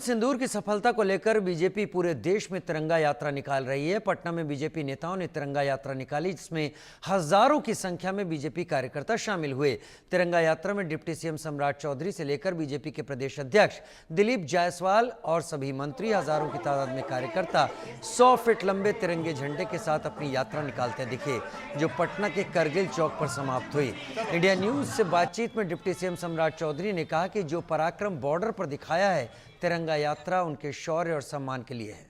सिंदूर की सफलता को लेकर बीजेपी पूरे देश में तिरंगा यात्रा निकाल रही है। पटना में बीजेपी नेताओं ने तिरंगा यात्रा निकाली, जिसमें हजारों की संख्या में बीजेपी कार्यकर्ता शामिल हुए। तिरंगा यात्रा में डिप्टी सीएम सम्राट चौधरी से लेकर बीजेपी के प्रदेश अध्यक्ष दिलीप जायसवाल और सभी मंत्री, हजारों की तादाद में कार्यकर्ता 100 फीट लंबे तिरंगे झंडे के साथ अपनी यात्रा निकालते दिखे, जो पटना के करगिल चौक पर समाप्त हुई। इंडिया न्यूज से बातचीत में डिप्टी सीएम सम्राट चौधरी ने कहा कि जो पराक्रम बॉर्डर पर दिखाया है, तिरंगा यात्रा उनके शौर्य और सम्मान के लिए है।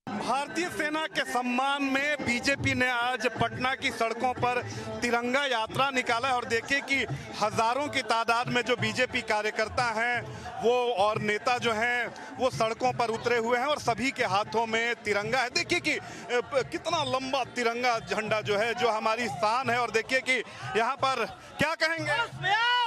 भारतीय सेना के सम्मान में बीजेपी ने आज पटना की सड़कों पर तिरंगा यात्रा निकाला है और देखिए कि हजारों की तादाद में जो बीजेपी कार्यकर्ता हैं वो और नेता जो हैं वो सड़कों पर उतरे हुए हैं और सभी के हाथों में तिरंगा है। देखिए कि कितना लंबा तिरंगा झंडा जो है, जो हमारी शान है। और देखिए कि यहाँ पर क्या कहेंगे,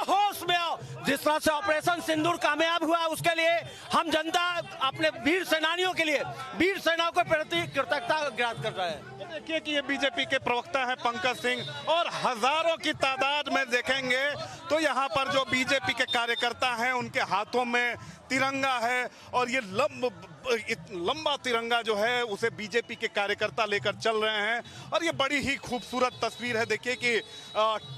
होश में आओ। जिस तरह से ऑपरेशन सिंदूर कामयाब हुआ, उसके लिए हम जनता अपने वीर सेनानियों के लिए, वीर सेना को प्रति कृतज्ञता ज्ञात कर रहा है। देखिए कि ये बीजेपी के प्रवक्ता हैं पंकज सिंह और हजारों की तादाद में देखेंगे तो यहाँ पर जो बीजेपी के कार्यकर्ता हैं उनके हाथों में तिरंगा है और ये लंबा तिरंगा जो है उसे बीजेपी के कार्यकर्ता लेकर चल रहे हैं और ये बड़ी ही खूबसूरत तस्वीर है। देखिए कि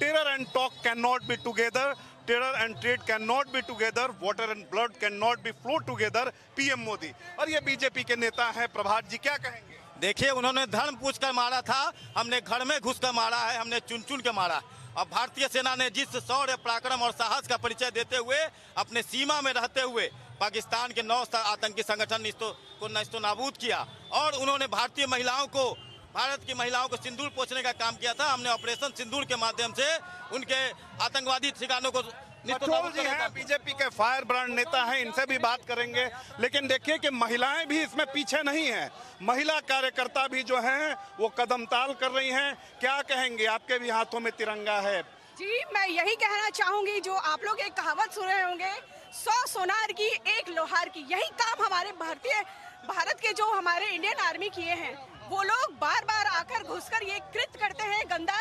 terror and talk can not be together, terror and trade can not be together, water and blood can not be flow together, PM Modi. और ये बीजेपी के नेता हैं प्रभात जी, क्या कहेंगे? देखिए, उन्होंने धर्म पूछ कर मारा था, हमने घर में घुस कर मारा है, हमने चुन चुन के मारा। अब भारतीय सेना ने जिस शौर्य, पराक्रम और साहस का परिचय देते हुए अपने सीमा में रहते हुए पाकिस्तान के 9 आतंकी संगठन को नष्टो नाबूद किया और उन्होंने भारतीय महिलाओं को, भारत की महिलाओं को सिंदूर पोंछने का काम किया था। हमने ऑपरेशन सिंदूर के माध्यम से उनके आतंकवादी ठिकानों को जी हैं, बीजेपी के फायर ब्रांड नेता हैं, इनसे भी बात करेंगे। लेकिन देखिए कि महिलाएं भी इसमें पीछे नहीं हैं, महिला कार्यकर्ता भी जो हैं वो कदम ताल कर रही हैं। क्या कहेंगे, आपके भी हाथों में तिरंगा है? जी, मैं यही कहना चाहूंगी, जो आप लोग एक कहावत सुन रहे होंगे, 100 सोनार की 1 लोहार की। यही काम हमारे भारत के जो हमारे इंडियन आर्मी किए हैं, वो लोग बार बार आकर घुसकर ये कृत्य करते हैं गंदा,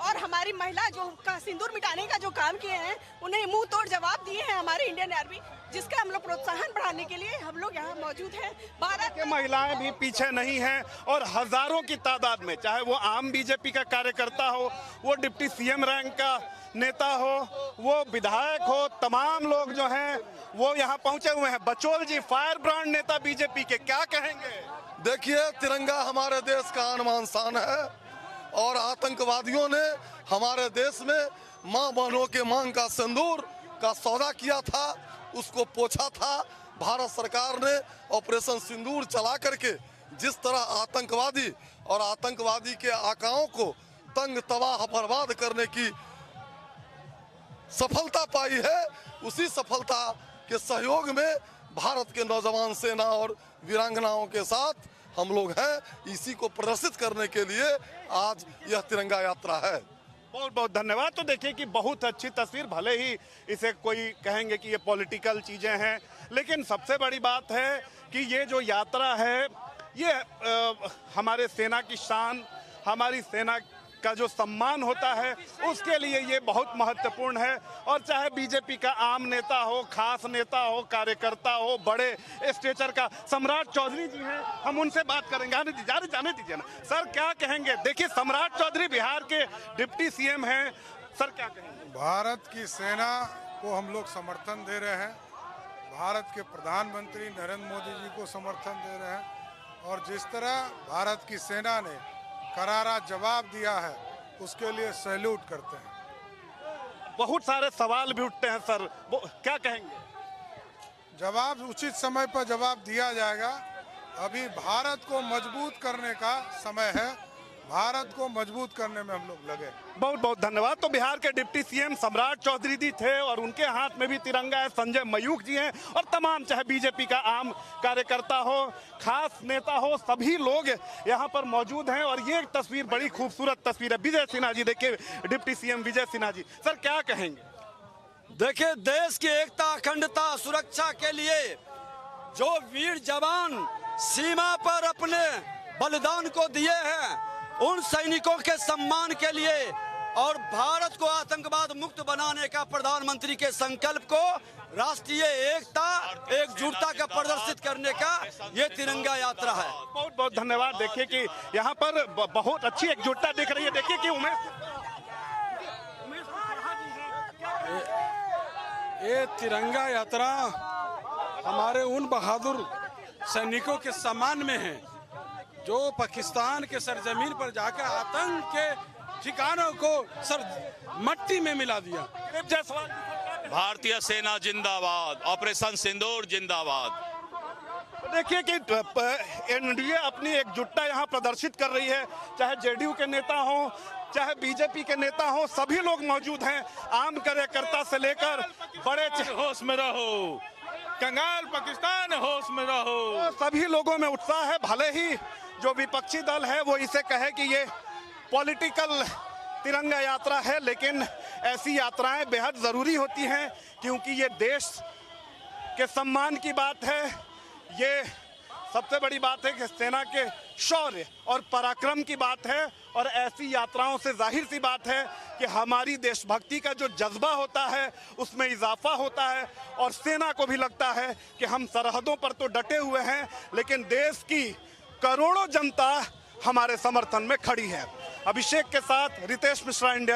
और हमारी महिला जो का सिंदूर मिटाने का जो काम किए हैं उन्हें मुंह तोड़ जवाब दिए हैं हमारे इंडियन आर्मी, जिसका हम लोग प्रोत्साहन बढ़ाने के लिए हम लोग यहाँ मौजूद हैं। भारत के महिलाएं भी पीछे नहीं हैं और हजारों की तादाद में, चाहे वो आम बीजेपी का कार्यकर्ता हो, वो डिप्टी सीएम रैंक का नेता हो, वो विधायक हो, तमाम लोग जो हैं वो यहाँ पहुंचे हुए हैं। बचोल जी, फायर ब्रांड नेता बीजेपी के, क्या कहेंगे? देखिए, तिरंगा हमारे देश का आन शान है और आतंकवादियों ने हमारे देश में मां बहनों के मांग का सिंदूर का सौदा किया था, उसको पोछा था। भारत सरकार ने ऑपरेशन सिंदूर चला करके जिस तरह आतंकवादी और आतंकवादी के आकाओं को तंग तबाह बर्बाद करने की सफलता पाई है, उसी सफलता के सहयोग में भारत के नौजवान सेना और वीरांगनाओं के साथ हम लोग हैं। इसी को प्रदर्शित करने के लिए आज यह तिरंगा यात्रा है। बहुत बहुत धन्यवाद। तो देखिए कि बहुत अच्छी तस्वीर, भले ही इसे कोई कहेंगे कि ये पॉलिटिकल चीजें हैं, लेकिन सबसे बड़ी बात है कि ये जो यात्रा है ये हमारे सेना की शान, हमारी सेना का जो सम्मान होता है उसके लिए ये बहुत महत्वपूर्ण है। और चाहे बीजेपी का आम नेता हो, खास नेता हो, कार्यकर्ता हो, बड़े स्टेचर का, सम्राट चौधरी जी हैं, हम उनसे बात करेंगे। जाने दीजिए ना सर, क्या कहेंगे? देखिए, सम्राट चौधरी बिहार के डिप्टी सीएम हैं, सर क्या कहेंगे? भारत की सेना को हम लोग समर्थन दे रहे हैं, भारत के प्रधानमंत्री नरेंद्र मोदी जी को समर्थन दे रहे हैं और जिस तरह भारत की सेना ने करारा जवाब दिया है उसके लिए सैल्यूट करते हैं। बहुत सारे सवाल भी उठते हैं सर, क्या कहेंगे? जवाब उचित समय पर जवाब दिया जाएगा। अभी भारत को मजबूत करने का समय है, भारत को मजबूत करने में हम लोग लगे। बहुत बहुत धन्यवाद। तो बिहार के डिप्टी सीएम सम्राट चौधरी जी थे और उनके हाथ में भी तिरंगा है। संजय मयूख जी हैं और तमाम, चाहे बीजेपी का आम कार्यकर्ता हो, खास नेता हो, सभी लोग यहाँ पर मौजूद हैं। और ये तस्वीर बड़ी खूबसूरत तस्वीर है। विजय सिन्हा जी, देखिए deputy CM Vijay Sinha ji, sir क्या कहेंगे? देखिए, देश की एकता, अखंडता, सुरक्षा के लिए जो वीर जवान सीमा पर अपने बलिदान को दिए हैं, उन सैनिकों के सम्मान के लिए और भारत को आतंकवाद मुक्त बनाने का प्रधानमंत्री के संकल्प को राष्ट्रीय एकता एकजुटता का प्रदर्शित करने का ये तिरंगा यात्रा है। बहुत बहुत धन्यवाद। देखिए कि यहाँ पर बहुत अच्छी एकजुटता दिख रही है। देखिए कि उमेश ये तिरंगा यात्रा हमारे उन बहादुर सैनिकों के सम्मान में है जो पाकिस्तान के सरजमीन पर जाकर आतंक के ठिकानों को मट्टी में मिला दिया। भारतीय सेना जिंदाबाद, ऑपरेशन सिंदूर जिंदाबाद। देखिए कि एनडीए अपनी एकजुटता यहाँ प्रदर्शित कर रही है, चाहे जेडीयू के नेता हों, चाहे बीजेपी के नेता हों, सभी लोग मौजूद हैं। आम कार्यकर्ता से लेकर बड़े होश में रहो, कंगाल पाकिस्तान होश में रहो। सभी लोगों में उत्साह है। भले ही जो विपक्षी दल है वो इसे कहे कि ये पॉलिटिकल तिरंगा यात्रा है, लेकिन ऐसी यात्राएं बेहद जरूरी होती हैं क्योंकि ये देश के सम्मान की बात है। ये सबसे बड़ी बात है कि सेना के शौर्य और पराक्रम की बात है, और ऐसी यात्राओं से जाहिर सी बात है कि हमारी देशभक्ति का जो जज्बा होता है उसमें इजाफा होता है, और सेना को भी लगता है कि हम सरहदों पर तो डटे हुए हैं लेकिन देश की करोड़ों जनता हमारे समर्थन में खड़ी है। अभिषेक के साथ रितेश मिश्रा, इंडिया।